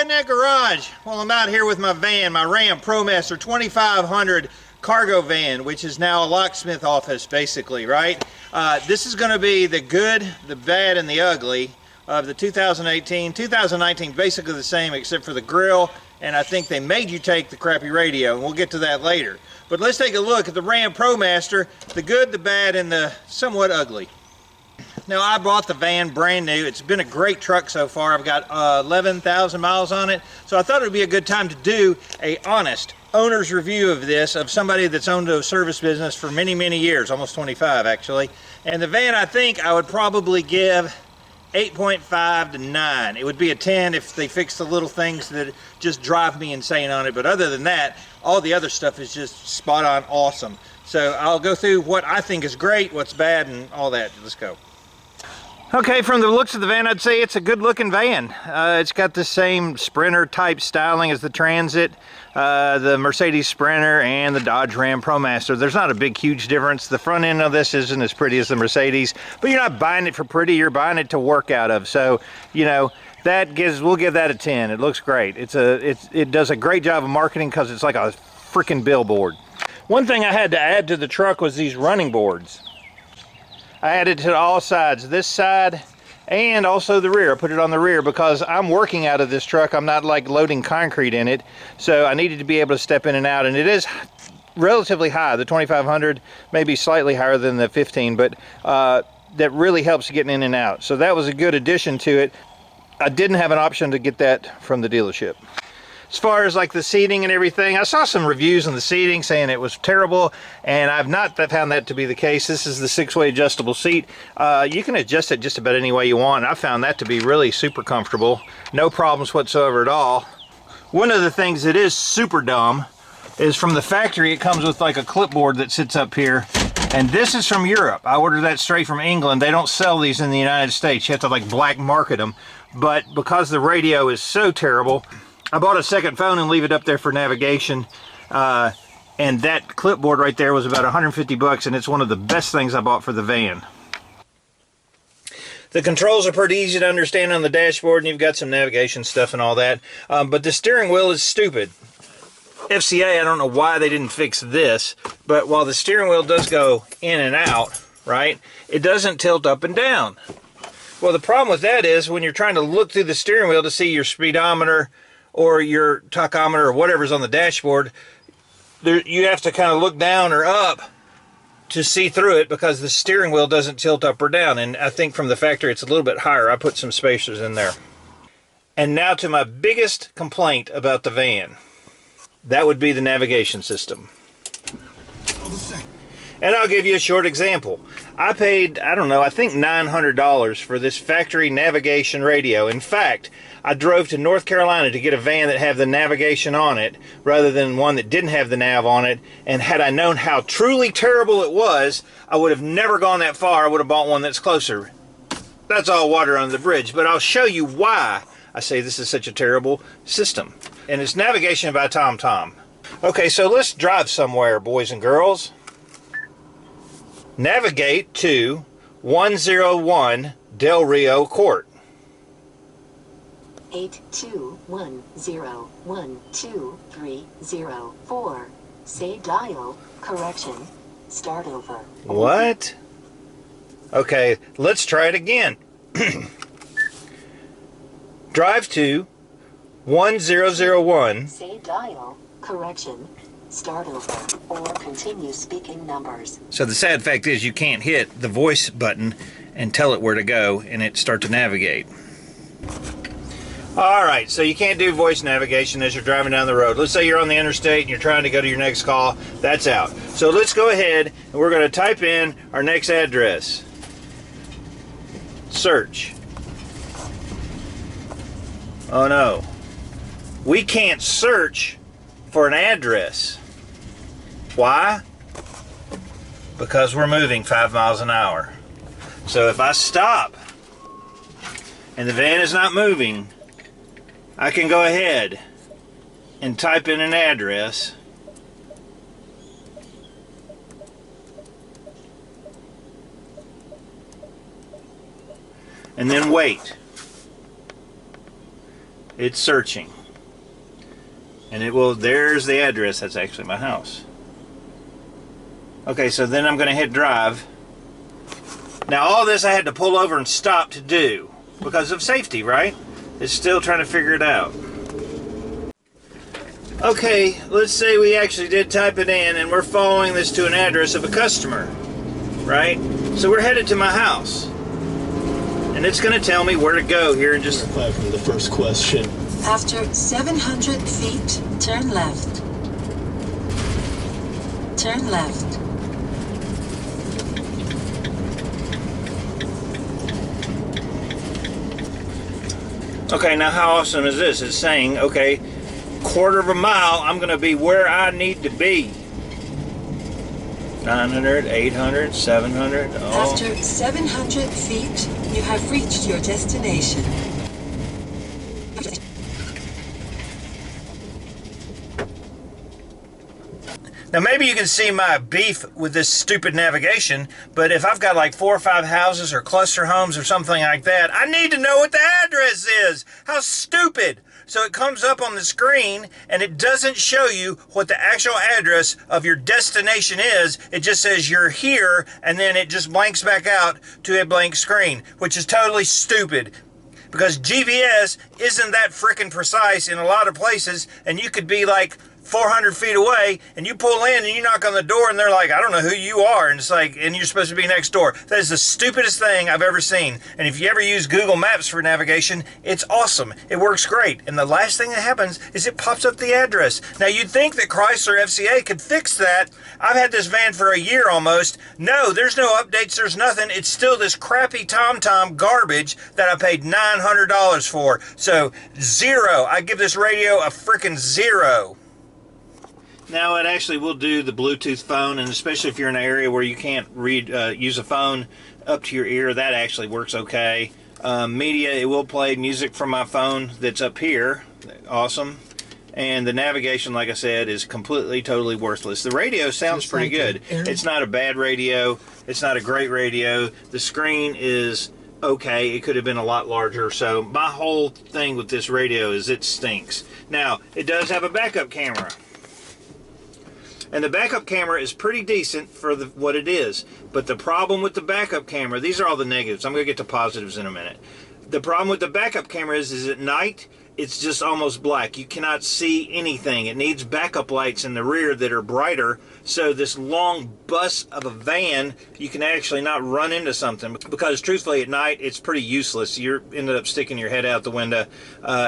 Redneck Garage. Well, I'm out here with my van, my Ram Promaster 2500 cargo van, which is now a locksmith office, basically, right? This is going to be the good, the bad, and the ugly of the 2018. 2019, basically the same, except for the grill, and I think they made you take the crappy radio, and we'll get to that later. But let's take a look at the Ram Promaster, the good, the bad, and the somewhat ugly. Now, I bought the van brand new. It's been a great truck so far. I've got 11,000 miles on it. So I thought it would be a good time to do a honest owner's review of this, of somebody that's owned a service business for many, many years, almost 25 actually. And the van, I think I would probably give 8.5 to 9. It would be a 10 if they fix the little things that just drive me insane on it. But other than that, all the other stuff is just spot on awesome. So I'll go through what I think is great, what's bad, and all that. Let's go. Okay, from the looks of the van, I'd say it's a good looking van. It's got the same Sprinter type styling as the Transit, the Mercedes Sprinter, and the Dodge Ram Promaster. There's not a big, huge difference. The front end of this isn't as pretty as the Mercedes, but you're not buying it for pretty, you're buying it to work out of. So, you know, we'll give that a 10. It looks great. It does a great job of marketing because it's like a freaking billboard. One thing I had to add to the truck was these running boards. I added to all sides, this side and also the rear. I put it on the rear because I'm working out of this truck. I'm not like loading concrete in it, so I needed to be able to step in and out, and it is relatively high. The 2500 may be slightly higher than the 15, but that really helps getting in and out. So that was a good addition to it. I didn't have an option to get that from the dealership. As far as like the seating and everything, I saw some reviews on the seating saying it was terrible, and I've not found that to be the case. This is the 6-way adjustable seat. You can adjust it just about any way you want. I found that to be really super comfortable. No problems whatsoever at all. One of the things that is super dumb is from the factory, it comes with like a clipboard that sits up here, and this is from Europe. I ordered that straight from England. They don't sell these in the United States. You have to like black market them, but because the radio is so terrible, I bought a second phone and leave it up there for navigation, and that clipboard right there was about 150 bucks, and it's one of the best things I bought for the van. The controls are pretty easy to understand on the dashboard, and you've got some navigation stuff and all that, but the steering wheel is stupid. FCA, I don't know why they didn't fix this, but while the steering wheel does go in and out, right, it doesn't tilt up and down. Well, the problem with that is when you're trying to look through the steering wheel to see your speedometer or your tachometer or whatever's on the dashboard, you have to kind of look down or up to see through it because the steering wheel doesn't tilt up or down. And I think from the factory it's a little bit higher. I put some spacers in there. And now to my biggest complaint about the van. That would be the navigation system. And I'll give you a short example. I paid, I don't know, I think $900 for this factory navigation radio. In fact, I drove to North Carolina to get a van that had the navigation on it rather than one that didn't have the nav on it. And had I known how truly terrible it was, I would have never gone that far. I would have bought one that's closer. That's all water under the bridge, but I'll show you why I say this is such a terrible system. And it's navigation by TomTom. Okay, so let's drive somewhere, boys and girls. Navigate to 101 Del Rio Court. 82101230 Say dial. Correction. Start over. What? Okay, let's try it again. Drive to 1001. Say dial. Correction. Start over or continue speaking numbers. So the sad fact is you can't hit the voice button and tell it where to go and it start to navigate. Alright, so you can't do voice navigation as you're driving down the road. Let's say you're on the interstate and you're trying to go to your next call. That's out. So let's go ahead and we're going to type in our next address. Search. Oh no. We can't search for an address. Why? Because we're moving 5 miles an hour. So if I stop and the van is not moving, I can go ahead and type in an address and then wait. It's searching. And it will, there's the address. That's actually my house. Okay, so then I'm going to hit drive. Now all this I had to pull over and stop to do because of safety, right? It's still trying to figure it out. Okay, let's say we actually did type it in and we're following this to an address of a customer, right? So we're headed to my house. And it's going to tell me where to go here in just... Clarify from the first question. After 700 feet, turn left. Turn left. Okay, now how awesome is this? It's saying, okay, quarter of a mile, I'm going to be where I need to be. 900, 800, 700. Oh. After 700 feet, you have reached your destination. Now maybe you can see my beef with this stupid navigation, but if I've got like 4 or 5 houses or cluster homes or something like that, I need to know what the address is. How stupid. So it comes up on the screen and it doesn't show you what the actual address of your destination is. It just says you're here and then it just blanks back out to a blank screen, which is totally stupid. Because GPS isn't that frickin' precise in a lot of places, and you could be like 400 feet away and you pull in and you knock on the door and they're like, I don't know who you are, and it's like, and you're supposed to be next door. That is the stupidest thing I've ever seen. And if you ever use Google Maps for navigation, it's awesome. It works great. And the last thing that happens is it pops up the address. Now you'd think that Chrysler FCA could fix that. I've had this van for a year almost. No, there's no updates, there's nothing. It's still this crappy TomTom garbage that I paid $900 for. So 0. I give this radio a frickin' 0. Now it actually will do the Bluetooth phone, and especially if you're in an area where you can't use a phone up to your ear, that actually works okay. Media, it will play music from my phone that's up here. Awesome. And the navigation, like I said, is completely, totally worthless. The radio sounds pretty good. It's not a bad radio. It's not a great radio. The screen is okay. It could have been a lot larger. So my whole thing with this radio is it stinks. Now, it does have a backup camera. And the backup camera is pretty decent for what it is. But the problem with the backup camera, these are all the negatives. I'm going to get to positives in a minute. The problem with the backup camera is at night, it's just almost black. You cannot see anything. It needs backup lights in the rear that are brighter. So this long bus of a van, you can actually not run into something. Because truthfully, at night, it's pretty useless. You ended up sticking your head out the window.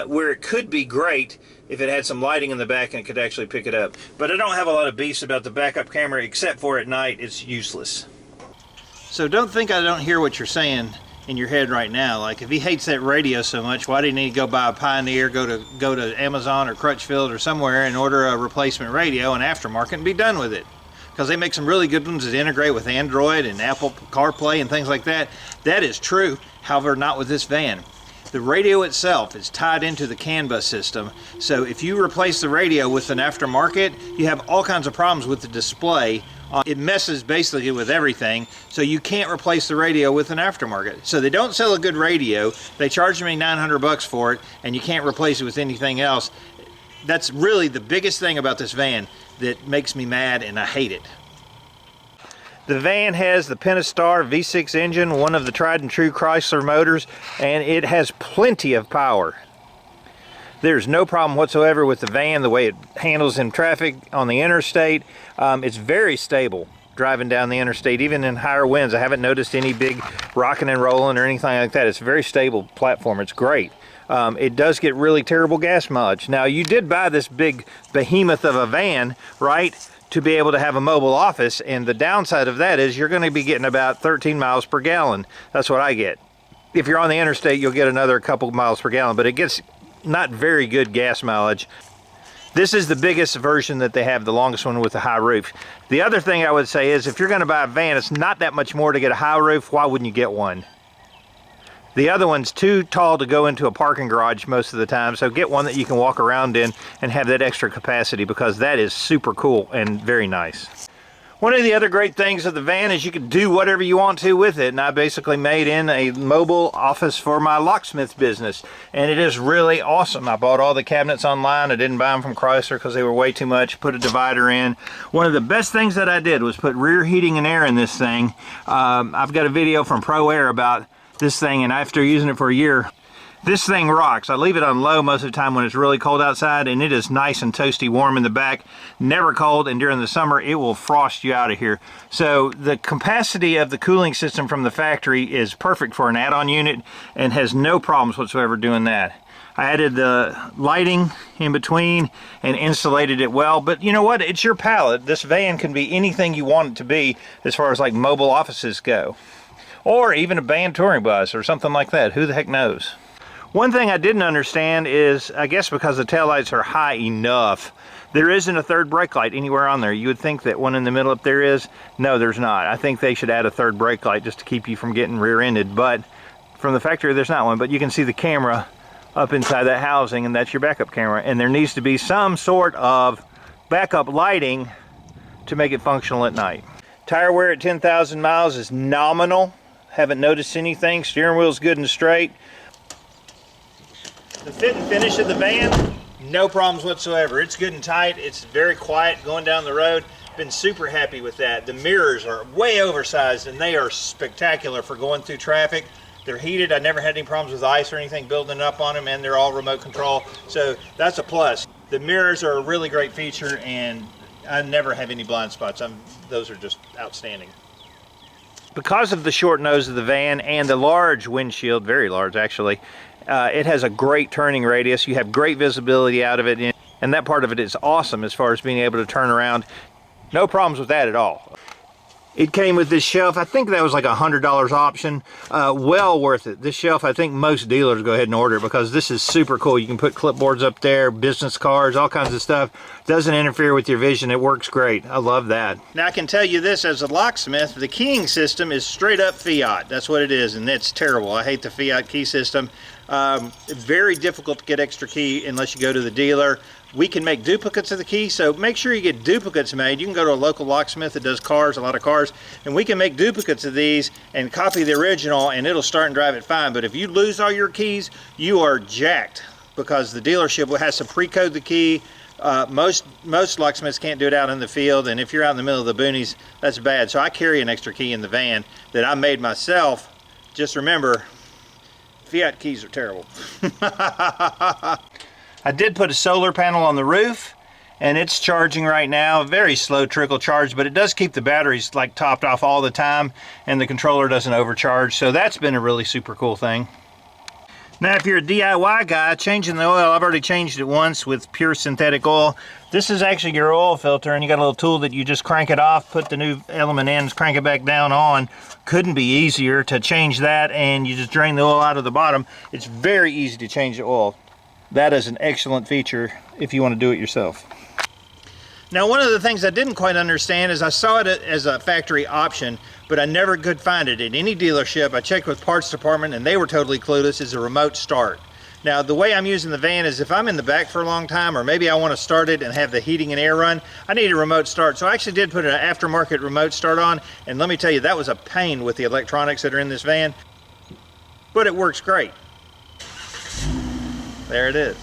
Where it could be great if it had some lighting in the back and it could actually pick it up. But I don't have a lot of beefs about the backup camera, except for at night, it's useless. So don't think I don't hear what you're saying in your head right now. Like, if he hates that radio so much, why didn't he go buy a Pioneer, go to Amazon or Crutchfield or somewhere and order a replacement radio, an aftermarket, and be done with it? Because they make some really good ones that integrate with Android and Apple CarPlay and things like that. That is true, however, not with this van. The radio itself is tied into the CAN bus system, so if you replace the radio with an aftermarket, you have all kinds of problems with the display. It messes basically with everything, so you can't replace the radio with an aftermarket. So they don't sell a good radio, they charge me $900 for it, and you can't replace it with anything else. That's really the biggest thing about this van that makes me mad, and I hate it. The van has the Pentastar V6 engine, one of the tried and true Chrysler motors, and it has plenty of power. There's no problem whatsoever with the van, the way it handles in traffic on the interstate. It's very stable driving down the interstate, even in higher winds. I haven't noticed any big rocking and rolling or anything like that. It's a very stable platform. It's great. It does get really terrible gas mileage. Now, you did buy this big behemoth of a van, right, to be able to have a mobile office, and the downside of that is you're going to be getting about 13 miles per gallon. That's what I get. If you're on the interstate, you'll get another couple miles per gallon, but it gets not very good gas mileage. This is the biggest version that they have, the longest one with the high roof. The other thing I would say is if you're going to buy a van, it's not that much more to get a high roof. Why wouldn't you get one? The other one's too tall to go into a parking garage most of the time, so get one that you can walk around in and have that extra capacity, because that is super cool and very nice. One of the other great things of the van is you can do whatever you want to with it, and I basically made in a mobile office for my locksmith business, and it is really awesome. I bought all the cabinets online. I didn't buy them from Chrysler because they were way too much. Put a divider in. One of the best things that I did was put rear heating and air in this thing. I've got a video from Pro Air about this thing, and after using it for a year, this thing rocks. I leave it on low most of the time when it's really cold outside, and it is nice and toasty warm in the back, never cold, and during the summer it will frost you out of here. So the capacity of the cooling system from the factory is perfect for an add-on unit and has no problems whatsoever doing that. I added the lighting in between and insulated it well, but you know what? It's your palette. This van can be anything you want it to be as far as like mobile offices go. Or even a band touring bus or something like that. Who the heck knows? One thing I didn't understand is, I guess because the taillights are high enough, there isn't a third brake light anywhere on there. You would think that one in the middle up there is. No, there's not. I think they should add a third brake light just to keep you from getting rear-ended, but from the factory there's not one. But you can see the camera up inside that housing, and that's your backup camera. And there needs to be some sort of backup lighting to make it functional at night. Tire wear at 10,000 miles is nominal. Haven't noticed anything. Steering wheel's good and straight. The fit and finish of the van, no problems whatsoever. It's good and tight. It's very quiet going down the road. Been super happy with that. The mirrors are way oversized and they are spectacular for going through traffic. They're heated. I never had any problems with ice or anything building up on them, and they're all remote control. So that's a plus. The mirrors are a really great feature, and I never have any blind spots. Those are just outstanding. Because of the short nose of the van and the large windshield, very large actually, it has a great turning radius. You have great visibility out of it, and that part of it is awesome as far as being able to turn around. No problems with that at all. It came with this shelf. I think that was like $100 option. Well worth it. This shelf, I think most dealers go ahead and order it because this is super cool. You can put clipboards up there, business cards, all kinds of stuff. Doesn't interfere with your vision. It works great. I love that. Now I can tell you this as a locksmith, the keying system is straight up Fiat. That's what it is, and it's terrible. I hate the Fiat key system. Very difficult to get extra key unless you go to the dealer. We can make duplicates of the key, so make sure you get duplicates made. You can go to a local locksmith that does cars, a lot of cars, and we can make duplicates of these and copy the original, and it'll start and drive it fine. But if you lose all your keys, you are jacked because the dealership has to pre-code the key. Most locksmiths can't do it out in the field, and if you're out in the middle of the boonies, that's bad. So I carry an extra key in the van that I made myself. Just remember, Fiat keys are terrible. I did put a solar panel on the roof, and it's charging right now. Very slow trickle charge, but it does keep the batteries like topped off all the time, and the controller doesn't overcharge. So that's been a really super cool thing. Now, if you're a DIY guy, changing the oil, I've already changed it once with pure synthetic oil. This is actually your oil filter, and you got a little tool that you just crank it off, put the new element in, crank it back down on. Couldn't be easier to change that, and you just drain the oil out of the bottom. It's very easy to change the oil. That is an excellent feature if you want to do it yourself. Now, one of the things I didn't quite understand is I saw it as a factory option, but I never could find it at any dealership. I checked with parts department and they were totally clueless. It's a remote start. Now, the way I'm using the van is if I'm in the back for a long time, or maybe I want to start it and have the heating and air run, I need a remote start. So I actually did put an aftermarket remote start on, and let me tell you, that was a pain with the electronics that are in this van, but it works great. There it is.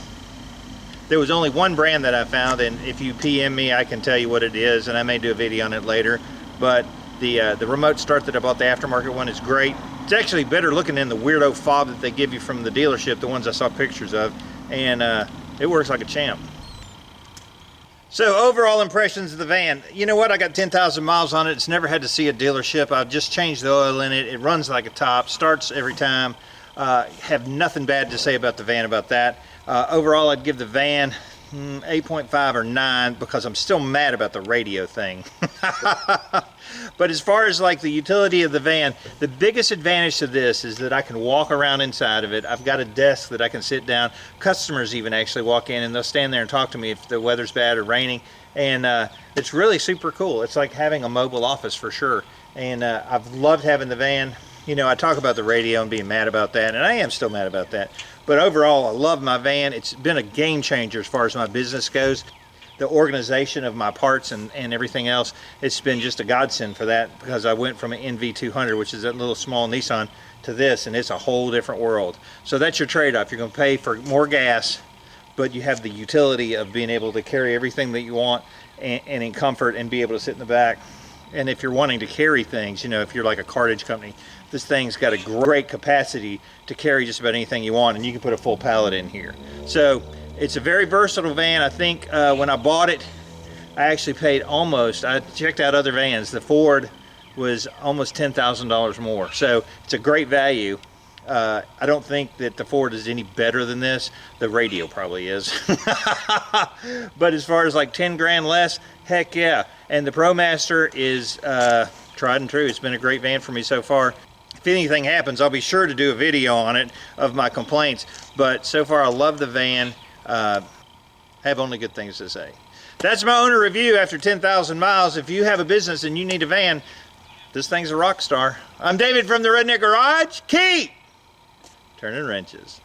There was only one brand that I found, and if you PM me, I can tell you what it is, and I may do a video on it later. But the remote start that I bought, the aftermarket one, is great. It's actually better looking than the weirdo fob that they give you from the dealership, the ones I saw pictures of, and it works like a champ. So overall impressions of the van, you know what, I got 10,000 miles on it. It's never had to see a dealership. I've just changed the oil in it. It runs like a top, starts every time. Have nothing bad to say about the van about that. Overall, I'd give the van 8.5 or 9 because I'm still mad about the radio thing. But as far as like the utility of the van, the biggest advantage to this is that I can walk around inside of it. I've got a desk that I can sit down. Customers even actually walk in and they'll stand there and talk to me if the weather's bad or raining. And it's really super cool. It's like having a mobile office for sure. And I've loved having the van. You know, I talk about the radio and being mad about that, and I am still mad about that. But overall, I love my van. It's been a game changer as far as my business goes. the organization of my parts and everything else, it's been just a godsend for that, because I went from an NV200, which is that little small Nissan, to this, and it's a whole different world. So that's your trade-off. You're going to pay for more gas, but you have the utility of being able to carry everything that you want and in comfort, and be able to sit in the back. And if you're wanting to carry things, you know, if you're like a cartage company, this thing's got a great capacity to carry just about anything you want, and you can put a full pallet in here. So it's a very versatile van. I think when I bought it, I actually paid almost, I checked out other vans, the Ford was almost $10,000 more. So it's a great value. I don't think that the Ford is any better than this. The radio probably is. But as far as like 10 grand less, heck yeah. And the Promaster is tried and true. It's been a great van for me so far. If anything happens, I'll be sure to do a video on it of my complaints. But so far, I love the van. I have only good things to say. That's my owner review after 10,000 miles. If you have a business and you need a van, this thing's a rock star. I'm David from the Redneck Garage. Keep turning wrenches.